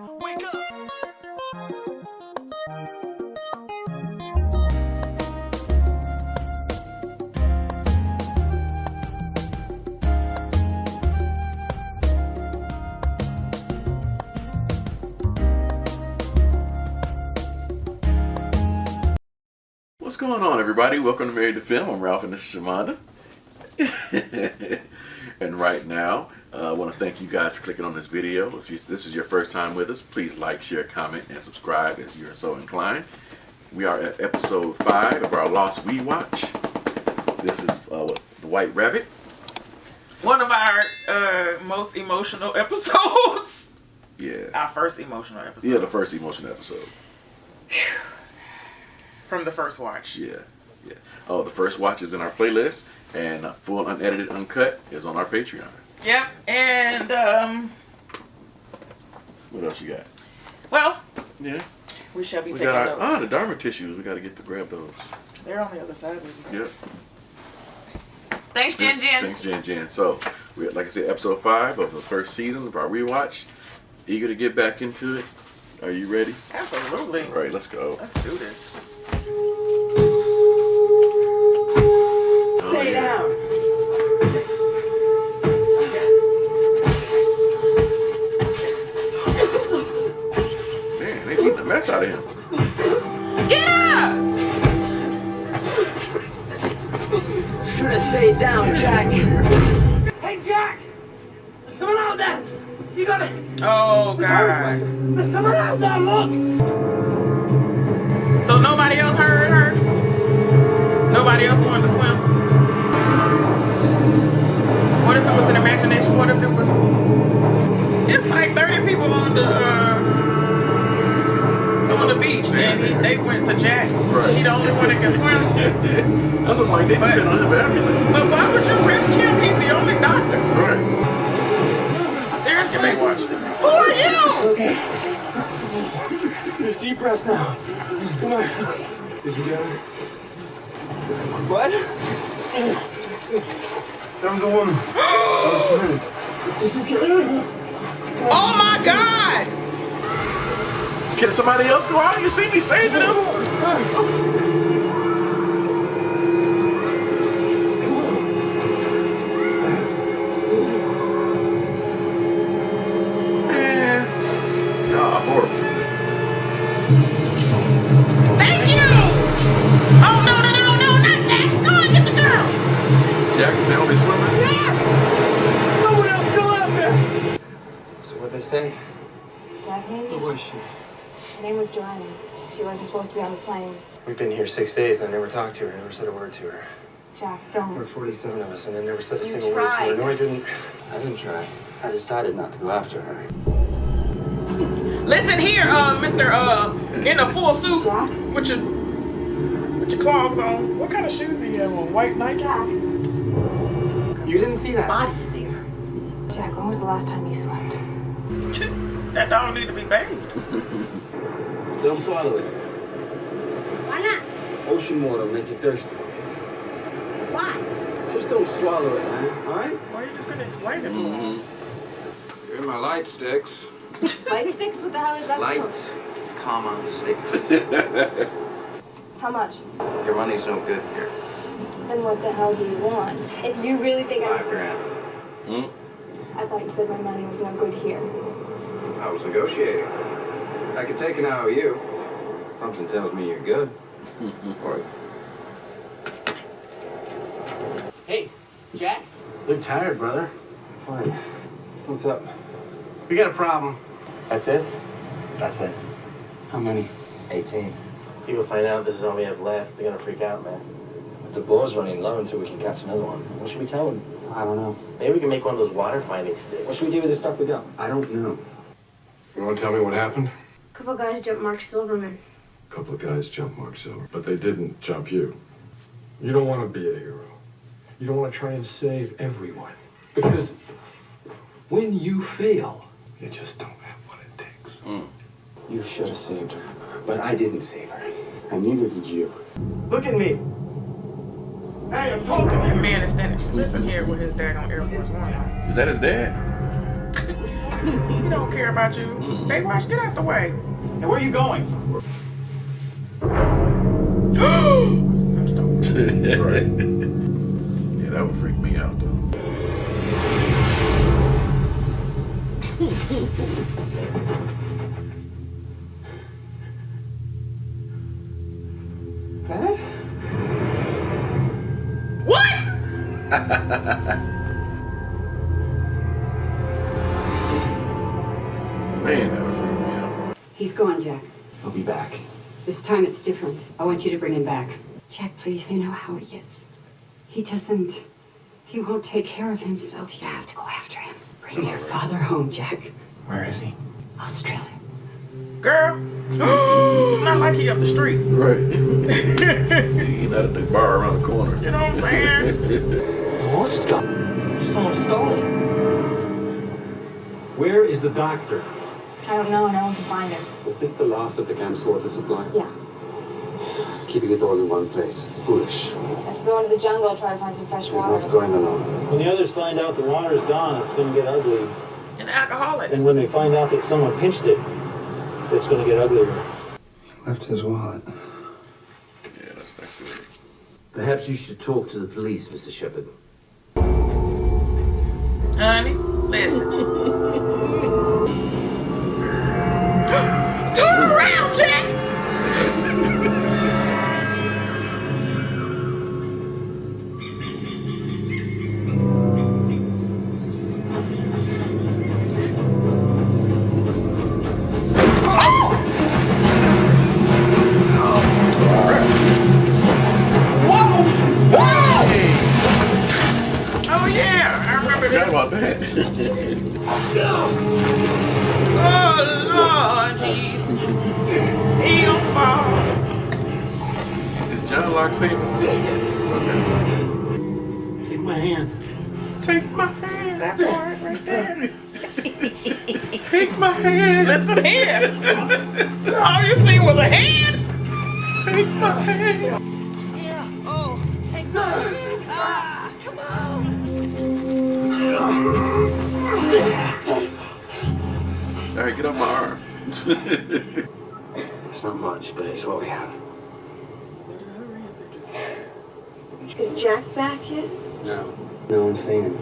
Wake up! What's going on, everybody? Welcome to Married to Film. I'm Ralph and this is Shamanda. And right now, I want to thank you guys for clicking on this video. If this is your first time with us, please like, share, comment, and subscribe as you're so inclined. We are at episode 5 of our Lost We Watch. This is the White Rabbit. One of our most emotional episodes. Yeah. Our first emotional episode. Yeah, the first emotional episode. From the first watch. Yeah. Yeah. Oh, the first watch is in our playlist, and full unedited, uncut is on our Patreon. Yep. And What else you got? well, Yeah. we shall be We taking got those. the Dharma tissues. We got to get to grab those. They're on the other side. Yep. Thanks, Jen Jen. Thanks, Jen Jen. So, like I said, episode 5 of the first season of our rewatch. Eager to get back into it. Are you ready? Absolutely. All right, let's go. Let's do this. Stay down. Man, they beat the mess out of him. Get up! Should have stayed down, Jack. Hey, Jack! There's someone out there! You got it! Oh, God. There's someone out there, look! So nobody else heard her? Nobody else wanted to swim? What if it was an imagination? What if it was... It's like 30 people on the beach, and they went to Jack. Right. He the only one that can swim. That's what I'm like. They depend on him for everything. But why would you risk him? He's the only doctor. Right. Seriously, Baywatch. Who are you? Okay. Just deep breaths now. Come on. Did you get it? What? There was a woman. I was swimming. Did you get her? Oh my God! Can somebody else go out? You see me saving him? Man, y'all horrible. Thank you! Oh, no, not that! Go and get the girl! Jack is the only swimmer. No one else go out there! So what'd they say? Jack Who Hamish. was she? Her name was Joanna. She wasn't supposed to be on the plane. We've been here 6 days and I never talked to her. I never said a word to her. Jack, There were don't. 47 of us and I never said a You single word to her. tried. No, I didn't. I didn't try. I decided not to go after her. Listen here, Mr. In a full suit Jack? with your clogs on. What kind of shoes do you have on? White Nike? Jack. You didn't see that? Body there. Jack, when was the last time you slept? That dog need to be bathed. Don't swallow it. Why not? Ocean water will make you thirsty. Why? Just don't swallow it, man. All right? Why are you just gonna explain it to him? You're in my light sticks. Light sticks? What the hell is that? Light, comma, sticks. How much? Your money's no good here. Then what the hell do you want? If you really think $5 grand. I thought you said my money was no good here. I was negotiating. I could take an IOU. Something tells me you're good. Or Hey, Jack? Look tired, brother. fine. What's up? We got a problem. That's it? That's it. How many? 18. People find out this is all we have left. They're gonna freak out, man. The bore's running low until we can catch another one. What should we tell them? I don't know. Maybe we can make one of those water finding sticks. What should we do with the stuff we got? I don't know. You want to tell me what happened? A couple guys jumped Mark Silverman. A couple of guys jumped Mark Silver, but they didn't jump you. You don't want to be a hero. You don't want to try and save everyone. Because when you fail, you just don't have what it takes. You should have saved her. But I didn't save her. And neither did you. Look at me. Hey, I'm talking. That man is standing. Listen here with his dad on Air Force One. Is that his dad? He don't care about you. Baby, watch, get out the way. Hey, where are you going? Right. Yeah, that would freak me out though. Dad? What? Man, that would freak me out. He's gone, Jack. He'll be back. This time it's different. I want you to bring him back. Jack, please, you know how he is. He won't take care of himself. You have to go after him. Bring your father home, Jack. Where is he? Australia. Girl, it's not like he up the street. Right. He's not at the bar around the corner. You know what I'm saying? What's got? Someone stole it. Where is the doctor? I don't know. No one can find him. Was this the last of the camp's water supply? Yeah. Keeping it all in one place is foolish. I could go into the jungle and try to find some fresh You're water. not going alone. When the others find out the water's gone, it's going to get ugly. An alcoholic. And when they find out that someone pinched it, it's going to get uglier. Left his wallet. Yeah, that's not good. Perhaps you should talk to the police, Mr. Shepard. Honey, listen. Turn around, Jack! Oh yeah, I remember Forgot this. about that. Oh Lord Jesus. He don't fall. Is John Locke saving? Yes. Take my hand. Take my hand. That part right there. Take my hand. Listen here. All you seen was a hand. Take my hand. All right, get off my arm. It's not much, but it's what we have. Is Jack back yet? No. No one's seen him.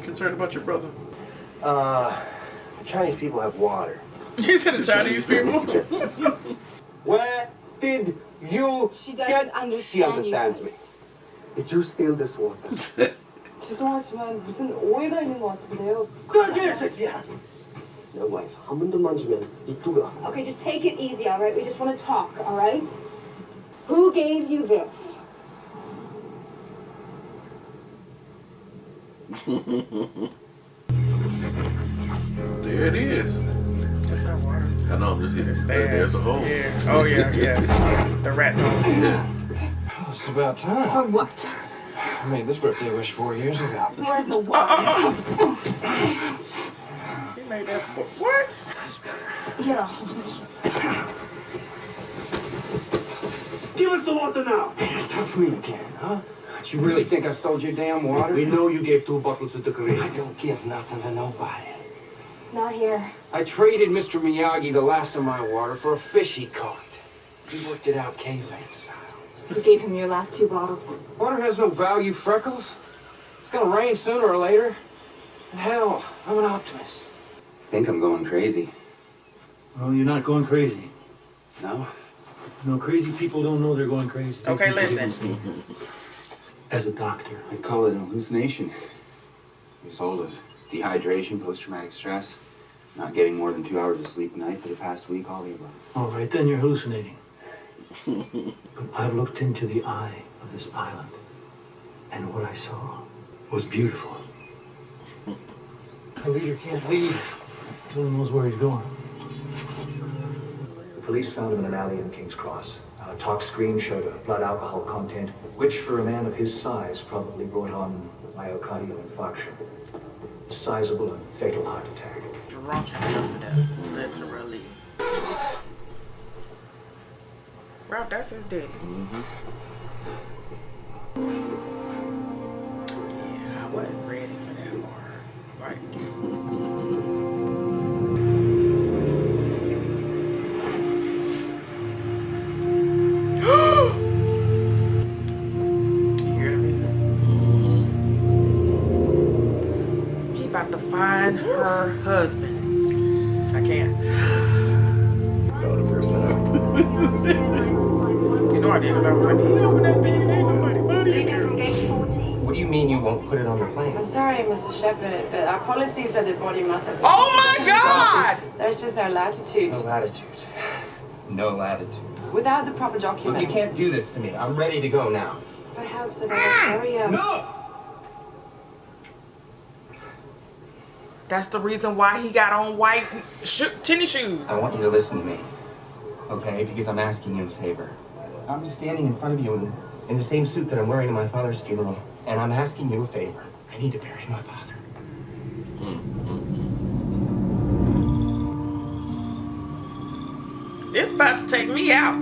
Concerned about your brother? The Chinese people have water. You said the Chinese people. Where did you She doesn't understand She understands you. me. Did you steal this water? 죄송하지만 무슨 오해가 있는 것 같은데요. 내 와이프 한 번 더 만지면 이쪽으로. Okay, just take it easy, all right? We just want to talk, all right? Who gave you this? There it is. That's not water. I know, I'm just hitting. It's There's the hole. Yeah. Oh yeah, yeah. The rat's hole. Yeah. It's about time. For what? I made this birthday wish 4 years ago. Where's the water? He made that. What? Get off. Give us the water now. Touch me again, huh? You really think I stole your damn water? We know you gave 2 bottles to the I Koreans. don't give nothing to nobody. It's not here. I traded Mr. Miyagi the last of my water for a fish he caught. He worked it out caveman style. Who gave him your last 2 bottles? Water has no value, Freckles. It's gonna rain sooner or later. And hell, I'm an optimist. I think I'm going crazy. Well, you're not going crazy. No? No, crazy people don't know they're going crazy. Okay, listen. As a doctor. I'd call it an hallucination. Result of dehydration, post-traumatic stress, not getting more than 2 hours of sleep a night for the past week, all the above. All right, then you're hallucinating. But I've looked into the eye of this island, and what I saw was beautiful. A leader can't lead until he knows where he's going. The police found him in an alley in King's Cross. A tox screen showed a blood alcohol content, which for a man of his size probably brought on myocardial infarction. Sizable and fatal heart attack. Drunk himself to death. Literally. Ralph, that's his daddy. Yeah, I wasn't ready for that part. Right. You know I did, because I was like, he open that thing and ain't nobody buddy in there. What do you mean you won't put it on the plane? I'm sorry, Mr. Shepard, but our policy said that body must have... Oh my God! There's just no latitude. No latitude. No latitude. Without the proper Look, documents. you can't do this to me. I'm ready to go now. Perhaps the carrier. No! That's the reason why he got on white tennis shoes. I want you to listen to me, okay? Because I'm asking you a favor. I'm just standing in front of you in the same suit that I'm wearing at my father's funeral, and I'm asking you a favor. I need to bury my father. It's about to take me out.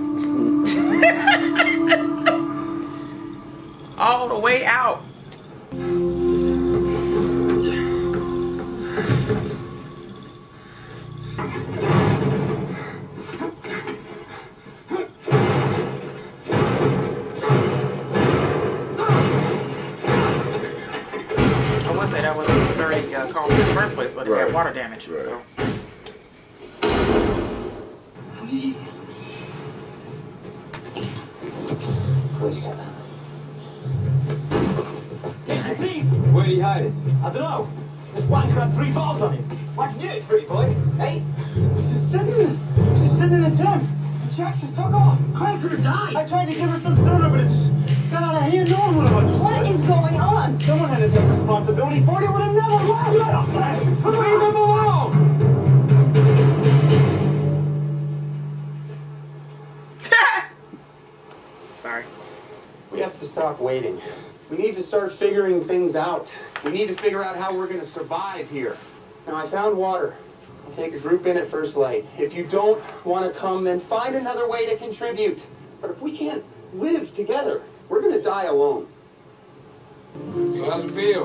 All the way out. I would say that wasn't a sturdy coffee in the first place, but it had water damage. Right. So. Where'd he hide it? I don't know. This wanker had 3 balls on him. Why'd you do it, pretty boy? Hey? She's sitting in the tent. Jack just took off. I could have died. I tried to give her some sooner, but it just got out of hand. No one would have understood. What is going on? Someone had to take responsibility. Forty would have never left. Shut up, Flash. Leave him alone. Sorry. We have to stop waiting. We need to start figuring things out. We need to figure out how we're going to survive here. Now, I found water. I'll take a group in at first light. If you don't want to come, then find another way to contribute. But if we can't live together, we're going to die alone. So how's it feel?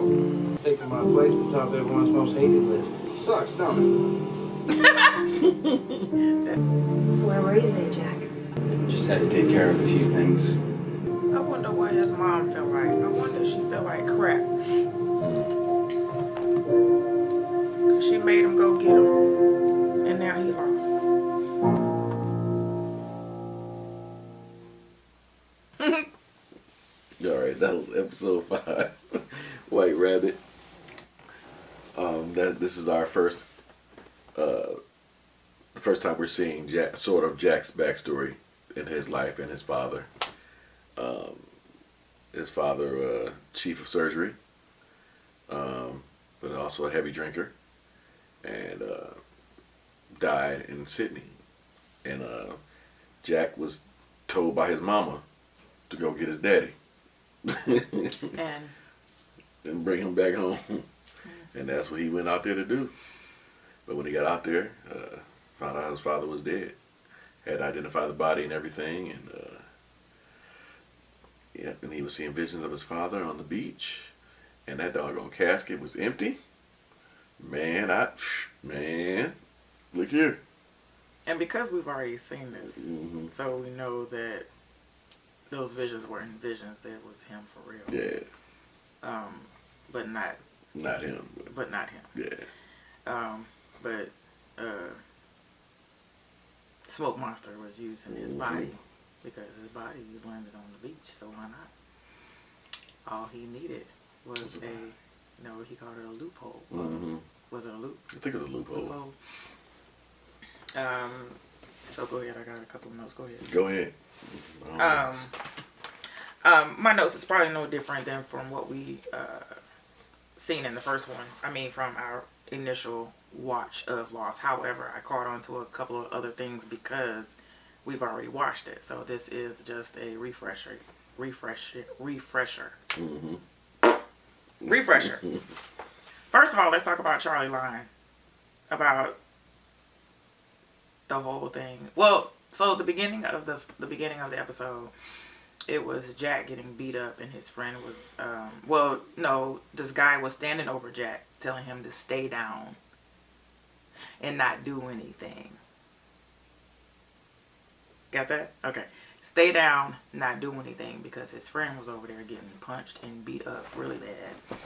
Taking my place at the top of everyone's most hated list. Sucks, don't it? So where were you today, Jack? Just had to take care of a few things. I wonder what his mom felt like. I wonder if she felt like crap. Cause she made him go get him. And now he lost. Alright, that was episode 5. White Rabbit. This is our first the first time we're seeing Jack's backstory in his life and his father. His father, chief of surgery, but also a heavy drinker, and died in Sydney. And Jack was told by his mama to go get his daddy and bring him back home. And that's what he went out there to do. But when he got out there, found out his father was dead. Had identified the body and everything, and and he was seeing visions of his father on the beach, and that doggone casket was empty. Man, look here. And because we've already seen this, so we know that those visions weren't visions. That was him for real. Yeah. But not him. But not him. Yeah. But Smoke Monster was using his body because his body landed on the beach. So why not? All he needed was he called it a loophole. Was it a loop? I think it was a loophole. So go ahead. I got a couple of notes. Go ahead. Go ahead. My notes is probably no different than from what we seen in the first one. I mean, from our initial watch of Lost. However, I caught on to a couple of other things because we've already watched it. So this is just a refresher. Refresher. First of all, let's talk about Charlie lying about the whole thing. Well, so the beginning of the episode, it was Jack getting beat up, and his friend was this guy was standing over Jack, telling him to stay down and not do anything. Got that? Okay. Stay down, not do anything, because his friend was over there getting punched and beat up really bad.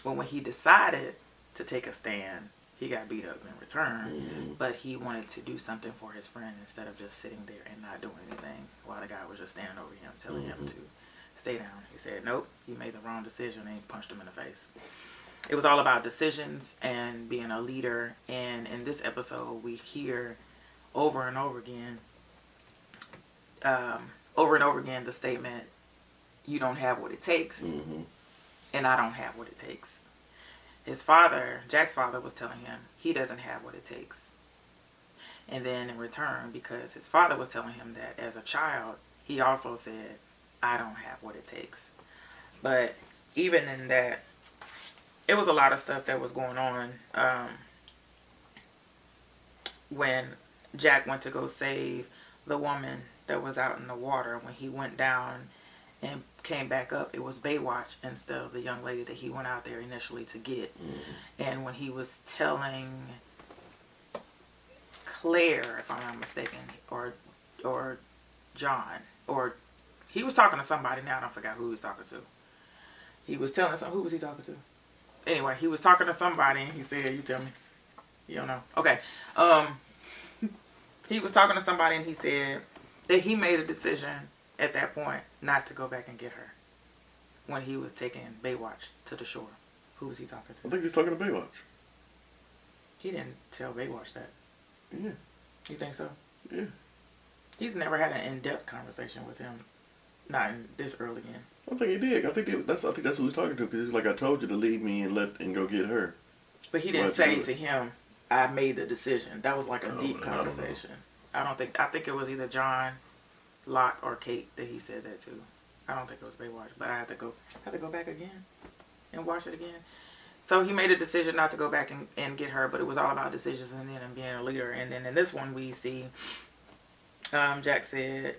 But when he decided to take a stand, he got beat up in return, but he wanted to do something for his friend instead of just sitting there and not doing anything while the guy was just standing over him, telling him to stay down. He said, nope, he made the wrong decision, and he punched him in the face. It was all about decisions and being a leader. And in this episode, we hear over and over again the statement, you don't have what it takes, and I don't have what it takes. His father, Jack's father, was telling him he doesn't have what it takes. And then in return, because his father was telling him that as a child, he also said, I don't have what it takes. But even in that, it was a lot of stuff that was going on when Jack went to go save the woman that was out in the water. When he went down and came back up, it was Baywatch instead of the young lady that he went out there initially to get. And when he was telling Claire, if I'm not mistaken, or John, or he was talking to somebody, now I don't forget who he was talking to. He was telling some, who was he talking to? Anyway, he was talking to somebody and he said, you tell me. You don't know. Okay. He was talking to somebody and he said that he made a decision at that point not to go back and get her when he was taking Baywatch to the shore. Who was he talking to? I think he's talking to Baywatch. He didn't tell Baywatch that. Yeah. You think so? Yeah. He's never had an in-depth conversation with him. Not in this early in. I think he did. I think that's who he's talking to, because he's like, I told you to leave me and go get her. But he didn't say to him, I made the decision. That was like a deep conversation. I think it was either John, Locke, or Kate that he said that to. I don't think it was Baywatch, but I had to go back again and watch it again. So he made a decision not to go back and get her, but it was all about decisions and then being a leader. And then in this one we see Jack said,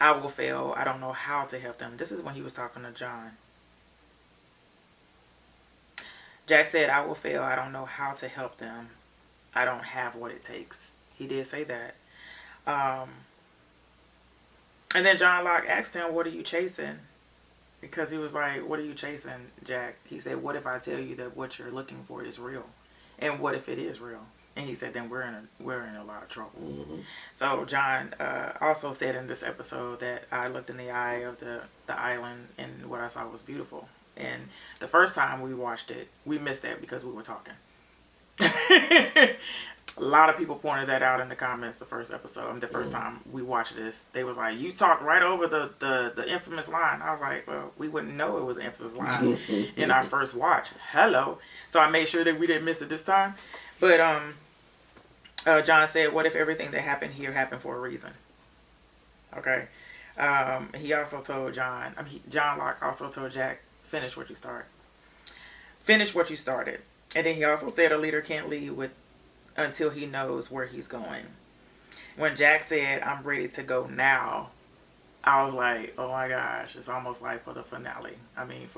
I will fail. I don't know how to help them. This is when he was talking to John. Jack said, I will fail. I don't know how to help them. I don't have what it takes. He did say that. And then John Locke asked him, what are you chasing? Because he was like, what are you chasing, Jack? He said, what if I tell you that what you're looking for is real? And what if it is real? And he said, then we're in a lot of trouble. So John also said in this episode that I looked in the eye of the island and what I saw was beautiful. And the first time we watched it, we missed that because we were talking. A lot of people pointed that out in the comments the first episode. The first time we watched this, they was like, you talked right over the infamous line. I was like, well, we wouldn't know it was an infamous line in our first watch. Hello. So I made sure that we didn't miss it this time. But John said, what if everything that happened here happened for a reason? Okay. He also told John Locke also told Jack, finish what you start. Finish what you started. And then he also said a leader can't lead until he knows where he's going. When Jack said, I'm ready to go now, I was like, oh my gosh, it's almost like for the finale. I mean,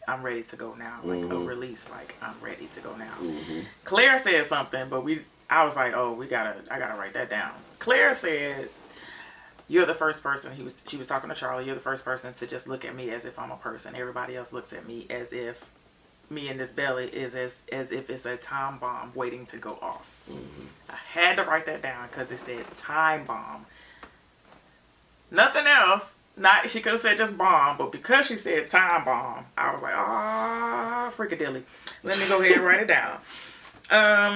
I'm ready to go now, like a release, like I'm ready to go now. Claire said something, but I was like, oh, I gotta write that down. Claire said, you're the first person, she was talking to Charlie, you're the first person to just look at me as if I'm a person. Everybody else looks at me as if me in this belly is as if it's a time bomb waiting to go off. I had to write that down because it said time bomb. Nothing else. She could have said just bomb, but because she said time bomb, I was like, ah, freakadilly. Let me go ahead and write it down.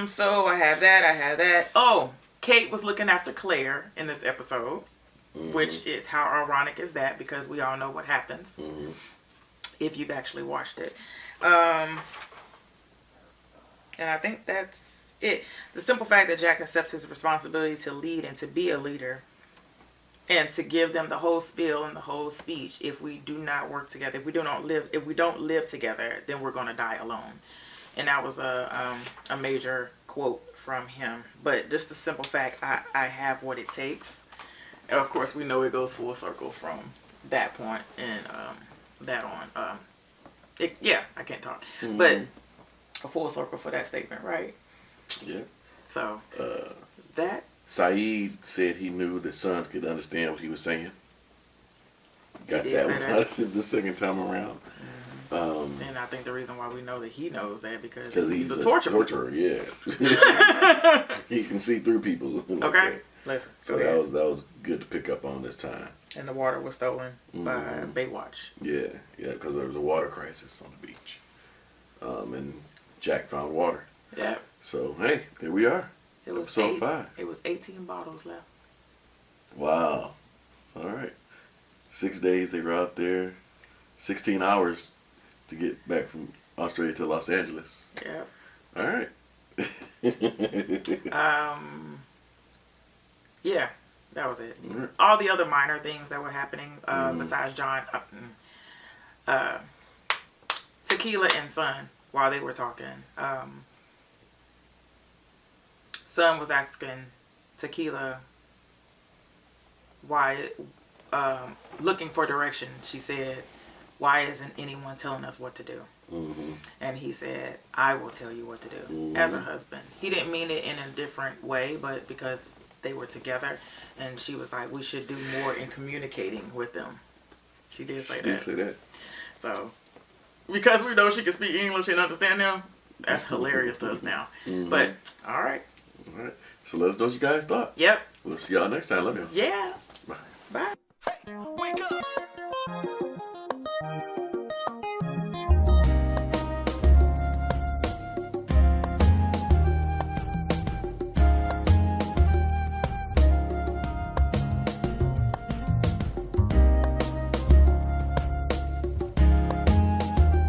So I have that. Oh, Kate was looking after Claire in this episode, which is how ironic is that, because we all know what happens if you've actually watched it. And I think that's it. The simple fact that Jack accepts his responsibility to lead and to be a leader and to give them the whole spiel and the whole speech. If we do not work together, if we don't live together, then we're going to die alone. And that was a major quote from him. But just the simple fact, I have what it takes. And of course, we know it goes full circle from that point and that on. I can't talk. But a full circle for that statement, right? Yeah. So, that. Saeed said he knew the son could understand what he was saying. Got that one the second time around. And I think the reason why we know that he knows that because he's a torturer. Yeah. He can see through people. Okay. Listen. So that was good to pick up on this time. And the water was stolen by Baywatch. Yeah, because there was a water crisis on the beach. And Jack found water. Yeah. So, hey, there we are. It was episode 5. It was 18 bottles left. Wow. All right. 6 days they were out there. 16 hours to get back from Australia to Los Angeles. Yeah. All right. Yeah, that was it. Right. All the other minor things that were happening besides John, Tequila and Son, while they were talking, Son was asking Tequila why, looking for direction. She said, "Why isn't anyone telling us what to do?" And he said, "I will tell you what to do," as a husband. He didn't mean it in a different way, but because they were together, and she was like, "We should do more in communicating with them." She did say that. So, because we know she can speak English and understand them, that's hilarious to us now. But all right. All right. So let us know what you guys thought. Yep. We'll see y'all next time. Love you. Yeah. Bye. Bye. Wake up!